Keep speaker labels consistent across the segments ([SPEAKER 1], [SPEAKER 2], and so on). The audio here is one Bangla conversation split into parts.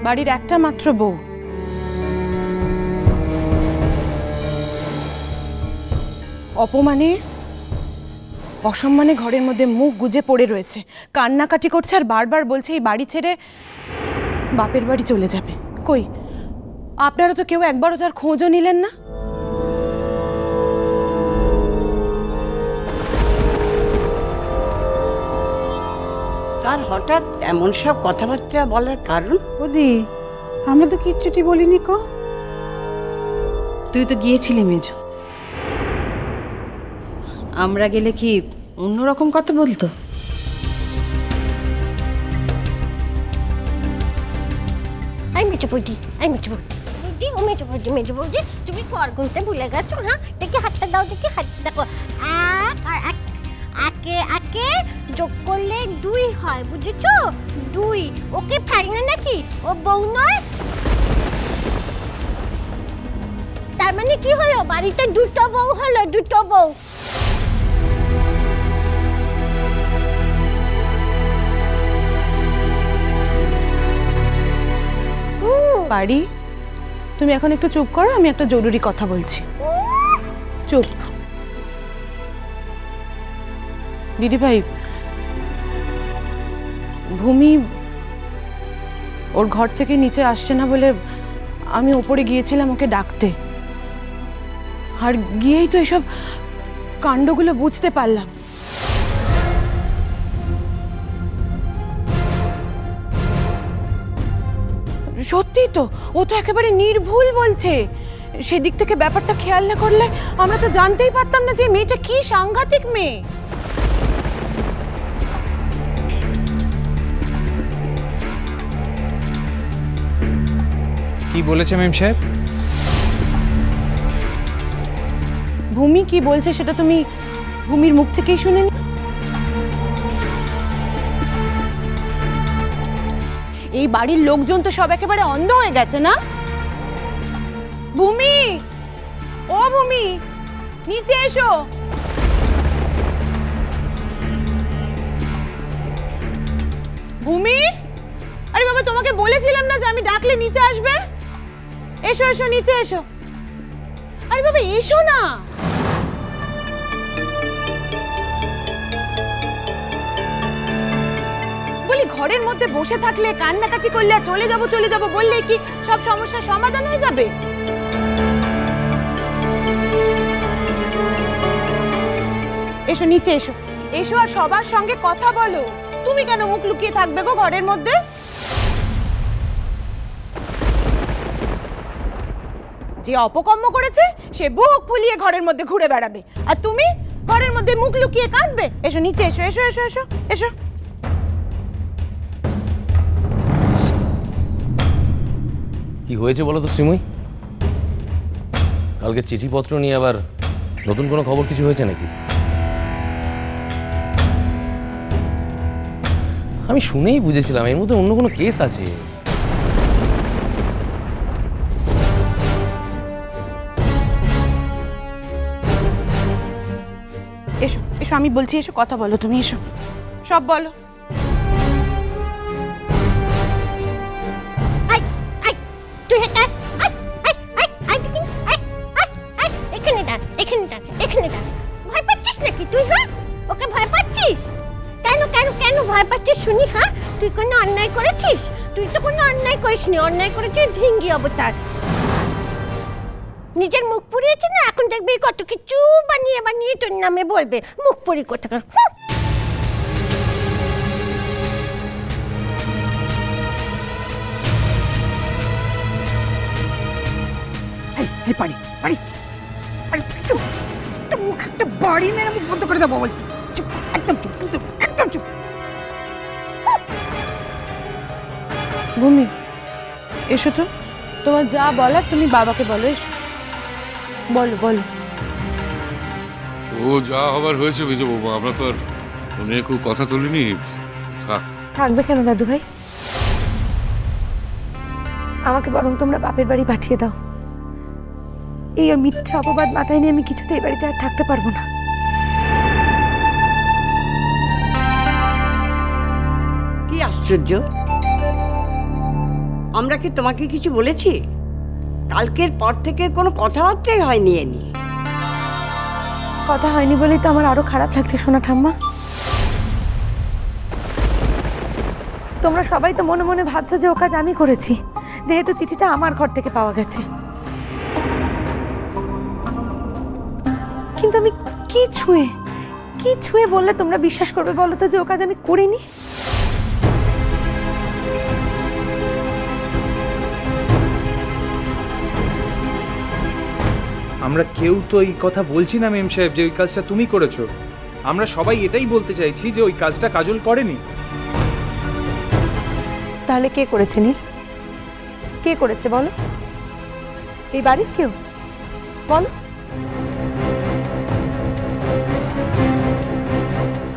[SPEAKER 1] বাড়ির একটা মাত্র বউ, অপমানে অসম্মানে ঘরের মধ্যে মুখ গুজে পড়ে রয়েছে, কান্নাকাটি করছে আর বারবার বলছে এই বাড়ি ছেড়ে বাপের বাড়ি চলে যাবে। কই আপনারা তো কেউ একবারও তার খোঁজও নিলেন না।
[SPEAKER 2] তার হঠাৎ এমন সব কথাবার্তা বলার কারণ?
[SPEAKER 3] ওদি আমরা তো কিচ্ছুটি বলিনি।
[SPEAKER 4] তুই তো গিয়েছিলি মেজো, আমরা গেলে কি অন্যরকম কথা বলতো?
[SPEAKER 5] তুমি কর গুনতে ভুলে গেছো? হ্যাঁ, দেখি হাতটা দাও, দেখি হাতটা দেখো। একে যোগ করলে 2 হয়, বুঝেছো? 2। ওকে ফেলে নাকি? ও বউ নয়? তার মানে কি হলো? বাড়িতে 2টো বউ হলো, 2টো বউ।
[SPEAKER 1] বাড়ি, তুমি এখন একটু চুপ করো, আমি একটা জরুরি কথা বলছি। চুপ। দিদি ভাই, ভূমি ওর ঘর থেকে নিচে আসছে না বলে আমি উপরে গিয়েছিলাম ওকে ডাকতে, আর গিয়েই তো এসব কাণ্ডগুলো বুঝতে পারলাম। সত্যি তো, ও তো একেবারে নির্ভুল বলছে। সেদিক থেকে ব্যাপারটা খেয়াল না করলে আমরা তো জানতেই পারতাম না যে মেয়েটা কি সাংঘাতিক মেয়ে।
[SPEAKER 6] কি বলেছে মেম সাহেব?
[SPEAKER 1] ভূমি কি বলছে সেটা তুমি ভূমির মুখ থেকেই শুনে নি। এই বাড়ির লোকজন তো সব একেবারে অন্ধ হয়ে গেছে না? ভূমি, ও ভূমি, নিচে এসো। ভূমি, আরে বাবা, তোমাকে বলেছিলাম না যে আমি ডাকলে নিচে আসবে? এসো এসো, নিচে এসো। আরে বাবা এসো না। বলি ঘরের মধ্যে বসে থাকলে কান্নাকাটি করলে চলে যাব বললেই কি সব সমস্যার সমাধান হয়ে যাবে? এসো নিচে এসো, এসো আর সবার সঙ্গে কথা বলো। তুমি কেন মুখ লুকিয়ে থাকবে গো ঘরের মধ্যে? যে অপকর্ম করেছে সে বুক ফুলিয়ে ঘরের মধ্যে ঘুরে বেড়াবে, আর তুমি ঘরের মধ্যে মুখ লুকিয়ে কাঁদবে। এসো নিচে এসো, এসো এসো এসো এসো।
[SPEAKER 7] কি হয়েছে বলো তো শ্রীময়ী? কালকে চিঠিপত্র নিয়ে আবার নতুন কোনো খবর কিছু হয়েছে নাকি? আমি শুনেই বুঝেছিলাম এর মধ্যে অন্য কোনো কেস আছে।
[SPEAKER 1] এসো এসো, আমি বলছি এসো, কথা বলো, তুমি এসো, সব বলো।
[SPEAKER 5] ভয় পাচ্ছিস নাকি তুই? হ্যাঁ, ওকে ভয় পাচ্ছিস কেন? কেন কেন ভয় পাচ্ছিস শুনি? হ্যাঁ, তুই কোনো অন্যায় করেছিস? তুই তো কোনো অন্যায় করিসনি। অন্যায় করেছিস ঢিঙ্গি অবতার। নিজের মুখ পুড়িয়েছে না, এখন দেখবি কত কিছু বানিয়ে বানিয়ে তোর নামে বলবে। মুখ পুড়ি কোথাকার।
[SPEAKER 3] পারি পারি মুখ একটা বাড়ি মেরে মুখ বন্ধ করে দেবো বলছি। চুপ, একদম চুপ, একদম চুপ।
[SPEAKER 1] ভূমি এসো তো, তোমার যা বলার তুমি বাবাকে বলো। এসো বলো বলো।
[SPEAKER 8] ও যা হবার হয়েছে মেজো বৌমা, আমরা তো আর অনেক কথা তুলিনি।
[SPEAKER 9] থাকবে কেন দাদু ভাই? আমাকে বরং তোমরা বাপের বাড়ি পাঠিয়ে দাও। এই মিথ্যে অপবাদ মাথায় নিয়ে আমি কিছুতেই বাড়িতে আর থাকতে পারবো না।
[SPEAKER 2] কি আশ্চর্য, আমরা কি তোমাকে কিছু বলেছি? কালকের পর থেকে কোনো কথাবার্তাই হয়নি এ নিয়ে।
[SPEAKER 9] কথা হয়নি বলেই তো আমার আরো খারাপ লাগছে সোনা ঠাম্মা। তোমরা সবাই তো মনে মনে ভাবছো যে ও কাজ আমি করেছি, যেহেতু চিঠিটা আমার ঘর থেকে পাওয়া গেছে। কিন্তু আমি কি ছুঁয়ে বললে তোমরা বিশ্বাস করবে বলো তো যে ও কাজ আমি করিনি?
[SPEAKER 6] আমরা কেউ তো এই কথা বলছি না মেম সাহেব যে ওই কাজটা তুমি করেছো। আমরা সবাই এটাই বলতে চাইছি যে ওই কাজটা কাজল করেনি।
[SPEAKER 9] তাহলে কে করেছে নীল? কে করেছে বলো? এই বাড়ির কেউ? বলো।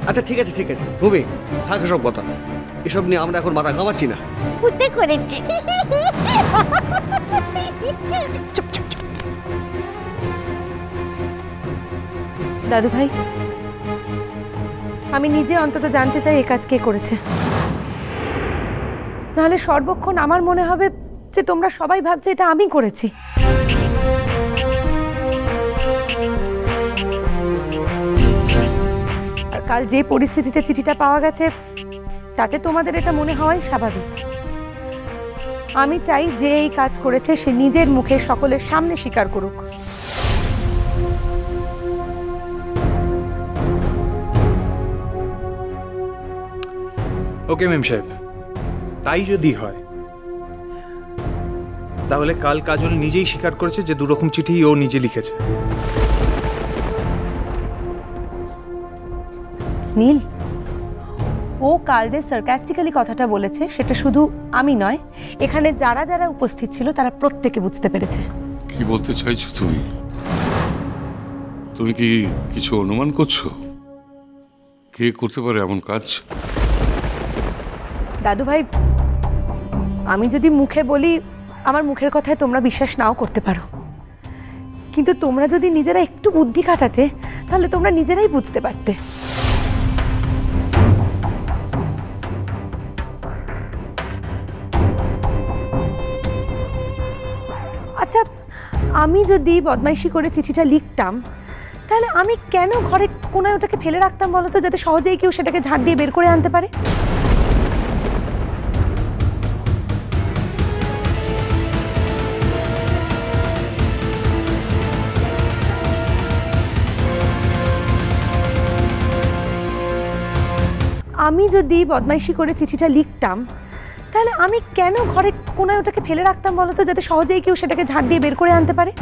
[SPEAKER 10] আচ্ছা ঠিক আছে ভূমি, থাক সব কথা, এসব নিয়ে আমরা এখন মাথা ঘামাচ্ছি না।
[SPEAKER 5] ভূতে করেছে।
[SPEAKER 9] দাদু ভাই, আমি নিজে অন্তত জানতে চাই এ কাজ কে করেছে। নাহলে সর্বক্ষণ আমার মনে হবে যে তোমরা সবাই ভাবছো এটা আমি করেছি। আর কাল যে পরিস্থিতিতে চিঠিটা পাওয়া গেছে তাতে তোমাদের এটা মনে হওয়াই স্বাভাবিক। আমি চাই যে এই কাজ করেছে সে নিজের মুখে সকলের সামনে স্বীকার করুক।
[SPEAKER 6] ওকে মেম সাহেব, তাই যদি হয় তাহলে কাল কাজল নিজেই স্বীকার করেছে যে দুরকম চিঠি ও নিজে লিখেছে।
[SPEAKER 9] নীল, ও কাল যে সার্কাস্টিক্যালি কথাটা বলেছে সেটা শুধু আমি নয়, এখানে যারা যারা উপস্থিত ছিল তারা প্রত্যেকে বুঝতে পেরেছে।
[SPEAKER 8] কি বলতে চাইছো তুমি? তুমি কি কিছু অনুমান করছো কে করতে পারে এমন কাজ?
[SPEAKER 9] দাদু ভাই, আমি যদি মুখে বলি আমার মুখের কথায় তোমরা বিশ্বাস নাও করতে পারো, কিন্তু তোমরা যদি নিজেরা একটু বুদ্ধি খাটাতে তাহলে তোমরা নিজেরাই বুঝতে পারতে। আচ্ছা, আমি যদি বদমাইশি করে চিঠিটা লিখতাম তাহলে আমি কেন ঘরের কোনায় ওটাকে ফেলে রাখতাম বলো তো, যাতে সহজেই কেউ সেটাকে ঝাড় দিয়ে বের করে আনতে পারে? আমি যদি বদমাইশি করে চিঠিটা লিখতাম তাহলে আমি কেন ঘরের কোনায় ওটাকে ফেলে রাখতাম বলো তো, যাতে সহজেই কেউ সেটাকে ঝাড় দিয়ে বের করে আনতে পারে?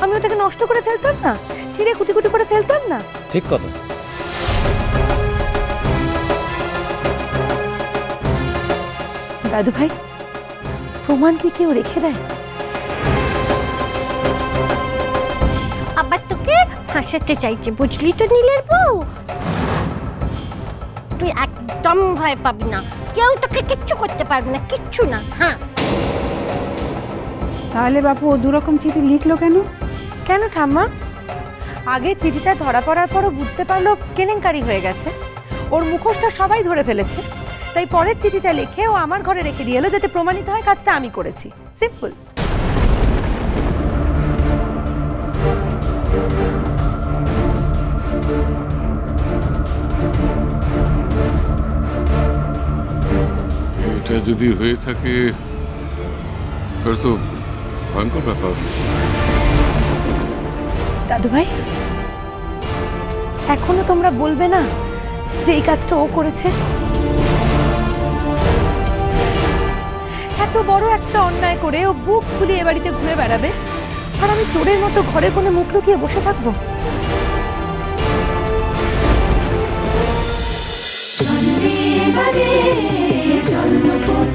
[SPEAKER 9] আমি ওটাকে নষ্ট করে ফেলতাম না, ছিঁড়ে কুটি কুটি করে ফেলতাম না।
[SPEAKER 7] ঠিক কথা।
[SPEAKER 9] দাদু ভাই, প্রমাণ কি কেউ রেখে দেয়?
[SPEAKER 5] আবার তোকে ফাঁসাতে চাইছে, বুঝলি তো নীলের বউ? তুই একদম ভয় পাবি না, কেউ তোকে কিচ্ছু করতে পারবে না, কিচ্ছু না। হ্যাঁ,
[SPEAKER 3] তাহলে বাপু ও দুরকম চিঠি লিখলো কেন?
[SPEAKER 9] কেন ঠাম্মা? আগের চিঠিটা ধরা পড়ার পরও বুঝতে পারলো কেলেঙ্কারি হয়ে গেছে, ওর মুখোশটা সবাই ধরে ফেলেছে, তাই পরের চিঠিটা লিখে ও আমার ঘরে রেখে দিয়ে এলো যাতে প্রমাণিত হয় কাজটা আমি করেছি। সিম্পল।
[SPEAKER 8] এটা যদি হয়ে থাকে তাহলে তো ভয়ঙ্কর ব্যাপার।
[SPEAKER 9] দাদু ভাই, এখনো তোমরা বলবে না যে এই কাজটা ও করেছে? এত বড় একটা অন্যায় করে ও বুক ফুলিয়ে এ বাড়িতে ঘুরে বেড়াবে, আর আমি চোরের মতো ঘরের কোণে মুখ লুকিয়ে বসে থাকবো?
[SPEAKER 11] সন্দেহ বাজে জন্মপথ